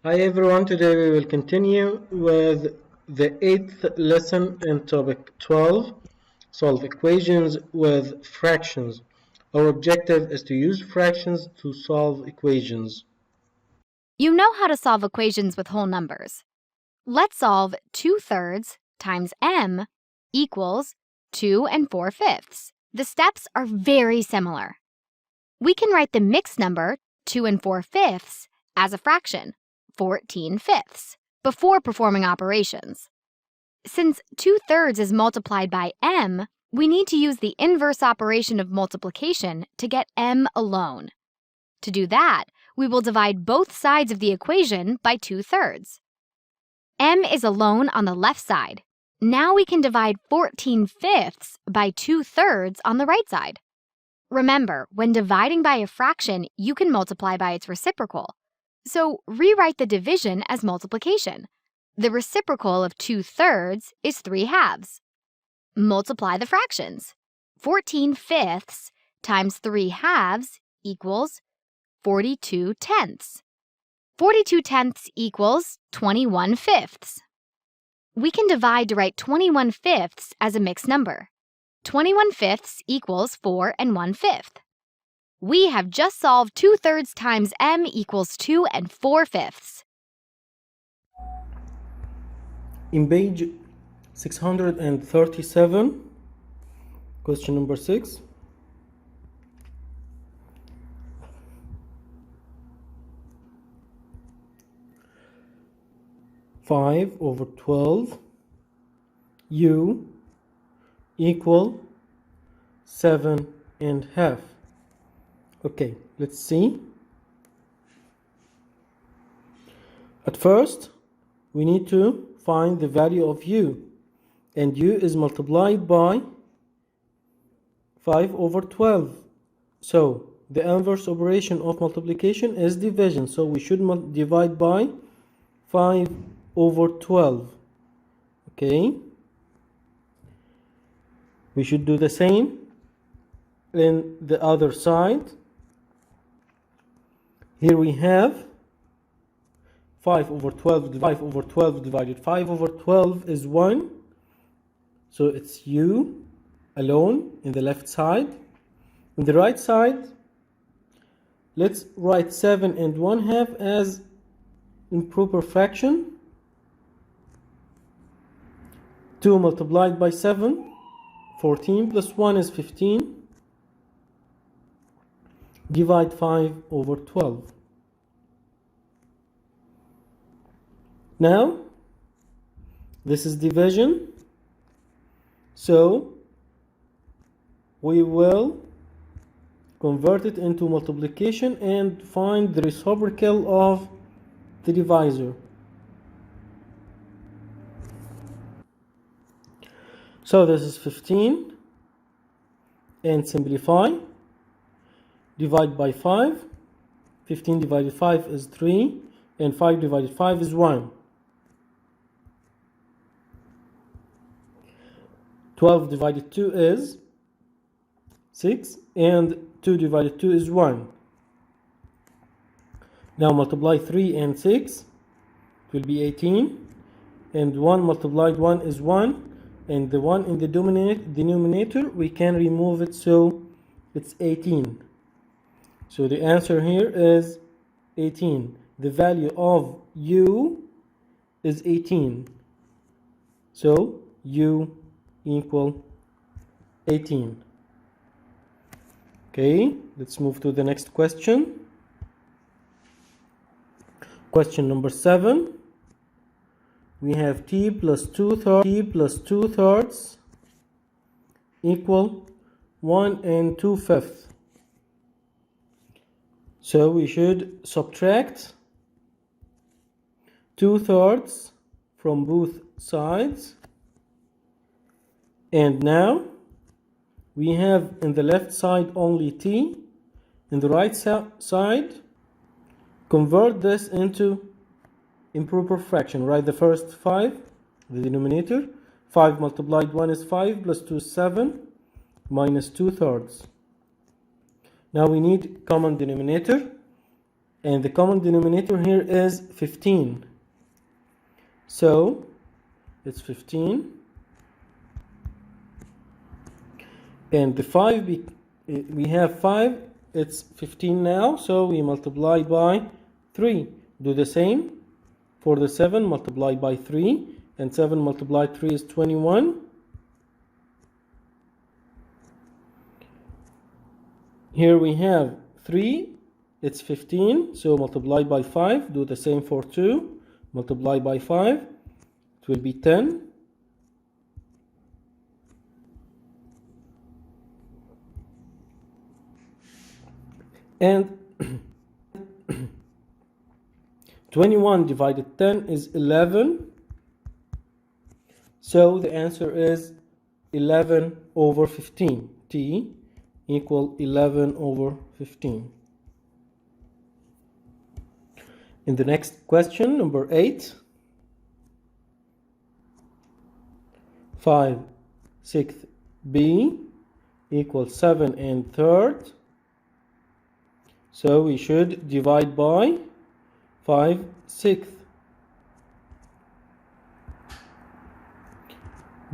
Hi everyone, today we will continue with the 8th lesson in topic 12, solve equations with fractions. Our objective is to use fractions to solve equations. You know how to solve equations with whole numbers. Let's solve 2/3 times m equals 2 4/5. The steps are very similar. We can write the mixed number 2 4/5 as a fraction, 14/5, before performing operations. Since 2/3 is multiplied by m, we need to use the inverse operation of multiplication to get m alone. To do that, we will divide both sides of the equation by 2/3. m is alone on the left side. Now we can divide 14/5 by 2/3 on the right side. Remember, when dividing by a fraction, you can multiply by its reciprocal. So rewrite the division as multiplication. The reciprocal of 2/3 is 3/2. Multiply the fractions. 14/5 times 3/2 equals 42/10. 42/10 equals 21/5. We can divide to write 21/5 as a mixed number. 21/5 equals 4 1/5. We have just solved 2/3 times m equals 2 4/5. In page 637, question number 6. Five over 12 u equal 7.5. Okay, let's see. At first, we need to find the value of u, and u is multiplied by 5 over 12. So the inverse operation of multiplication is division, so we should divide by 5 over 12. Okay, we should do the same in the other side. Here we have 5 over 12 divided 5 over 12 is 1. So it's u alone in the left side. In the right side, let's write 7 1/2 as improper fraction. 2 multiplied by 7, 14 plus 1 is 15. Divide 5 over 12. Now, this is division, so we will convert it into multiplication and find the reciprocal of the divisor. So this is 15, and simplify. Divide by 5. 15 divided 5 is 3, and 5 divided 5 is 1. 12 divided 2 is 6, and 2 divided 2 is 1. Now multiply 3 and 6, it will be 18, and 1 multiplied 1 is 1, and the 1 in the denominator, we can remove it, so it's 18. So the answer here is 18. The value of u is 18. So u equal 18. Okay, let's move to the next question. Question number 7. We have t plus 2/3 equal 1 2/5. So we should subtract 2/3 from both sides. And now we have in the left side only t. In the right side, convert this into improper fraction. Write the first 5, the denominator. 5 multiplied 1 is 5, plus 2 is 7, minus 2/3. Now we need common denominator. and the common denominator here is 15. So it's 15, and the 5, we have 5, it's 15 now, so we multiply by 3. Do the same for the 7, multiply by 3, and 7 multiplied 3 is 21. Here we have 3, it's 15, so multiply by 5. Do the same for 2, multiply by 5, it will be 10. And 21 divided 10 is 11. So the answer is 11 over 15. T equal 11 over 15. In the next question, number 8. 5 sixth B equals 7 and third. So we should divide by 5 sixth.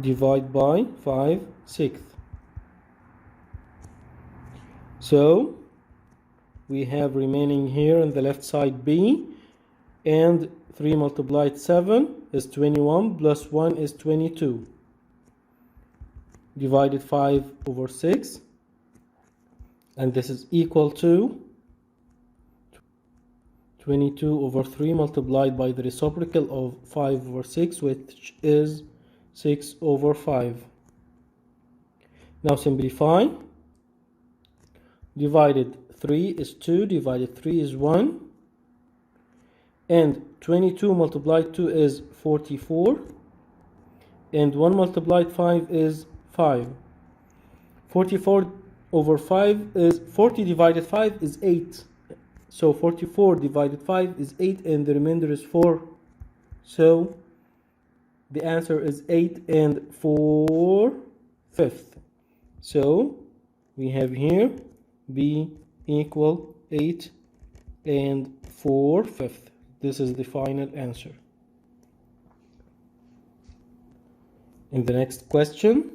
Divide by 5 sixth. So we have remaining here on the left side B, and 3 multiplied 7 is 21, plus 1 is 22. Divided 5 over 6, and this is equal to 22 over 3 multiplied by the reciprocal of 5 over 6, which is 6 over 5. Now simplify. Divided 3 is 2, divided 3 is 1, and 22 multiplied 2 is 44, and 1 multiplied 5 is 5. 44 over 5 is 40 divided 5 is 8. So 44 divided 5 is 8, and the remainder is 4. So the answer is 8 and 4/5. So we have here B equal 8 and 4/5. This is the final answer. In the next question,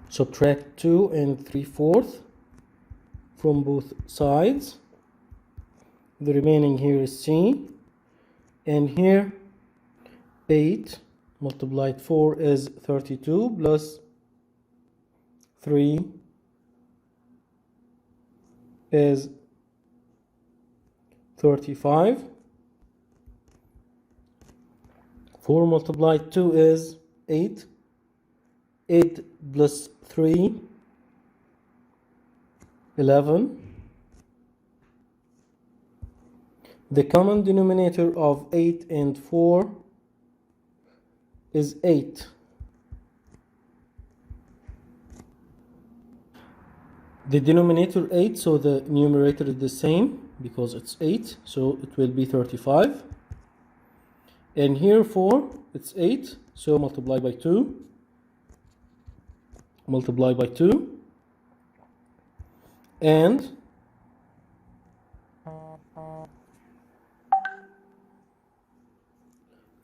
subtract 2 and 3/4 from both sides. The remaining here is C, and here 8 multiplied 4 is 32, plus 3 is 35. 4 multiplied 2 is 8. 8 plus 3, 11. The common denominator of 8 and 4 is 8. The denominator 8, so the numerator is the same because it's 8, so it will be 35. And here 4, it's 8, so multiply by 2. Multiply by 2. And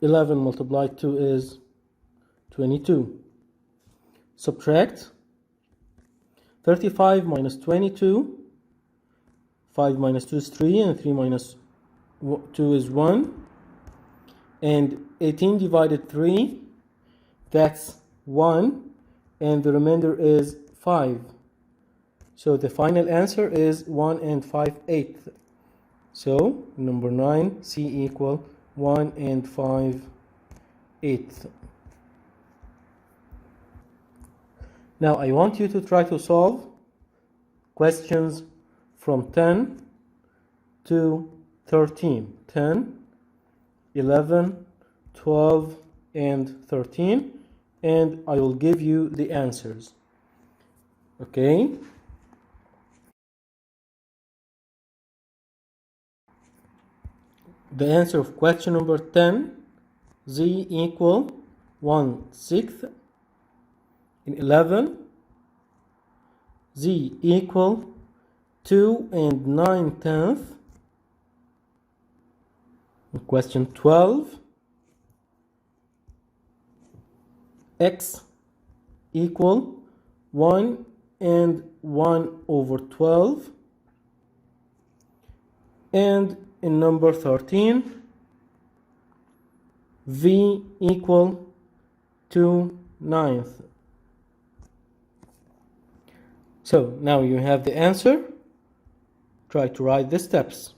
11 multiplied 2 is 22. Subtract 35 minus 22. 5 minus 2 is 3, and 3 minus 2 is 1. And 18 divided 3, that's 1. And the remainder is 5. So the final answer is 1 and 5/8. So number 9, C equal 1 and 5/8. Now I want you to try to solve questions from 10 to 13. 10, 11, 12, and 13. And I will give you the answers. Okay? The answer of question number 10, z equal 1/6 in 11, z equal 2 and 9/10. In question 12, x equal 1 and 1/12. And in number 13, v equal 2/9. So now you have the answer. Try to write the steps.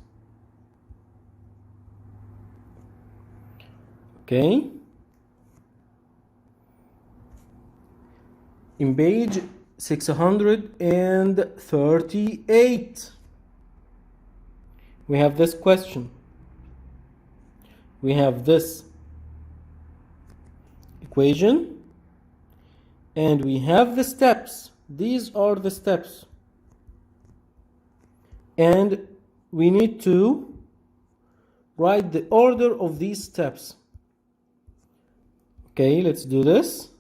Okay. In page 638, we have this question. We have this equation and we have the steps. These are the steps, and we need to write the order of these steps. Okay, let's do this.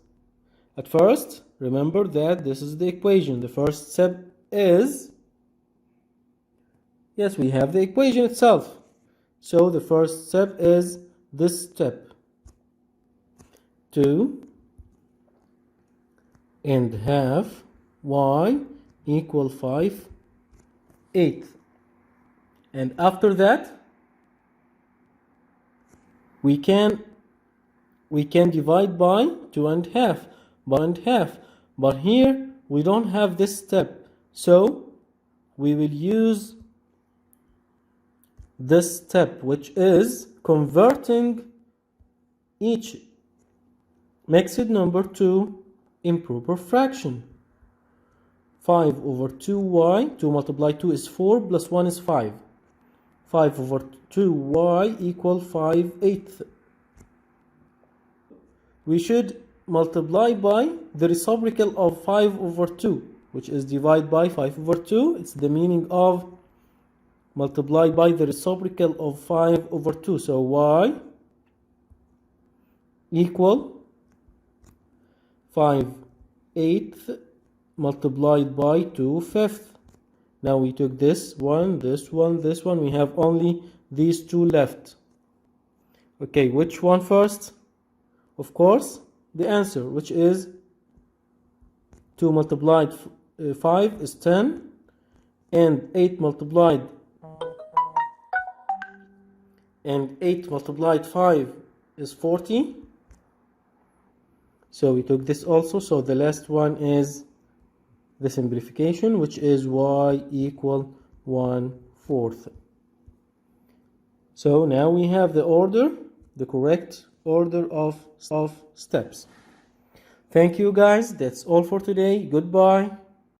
At first, remember that this is the equation. The first step is, yes, we have the equation itself. So the first step is this step. 2 and half y equal 5/8. And after that, we can divide by 2 and half, but here we don't have this step, so we will use this step, which is converting each mixed number to improper fraction. 5/2y, 2 multiplied 2 is 4, plus 1 is 5. 5/2y equal 5/8. We should multiply by the reciprocal of 5/2, which is divide by 5/2. It's the meaning of multiply by the reciprocal of 5/2. So y equal 5/8 multiplied by 2/5. Now we took this one, this one, this one. We have only these two left. Okay, which one first? Of course, the answer, which is 2 multiplied 5 is 10, and 8 multiplied 5 is 40. So we took this also. So the last one is the simplification, which is y equal 1/4. So now we have the order, the correct order of steps. Thank you guys. That's all for today. Goodbye.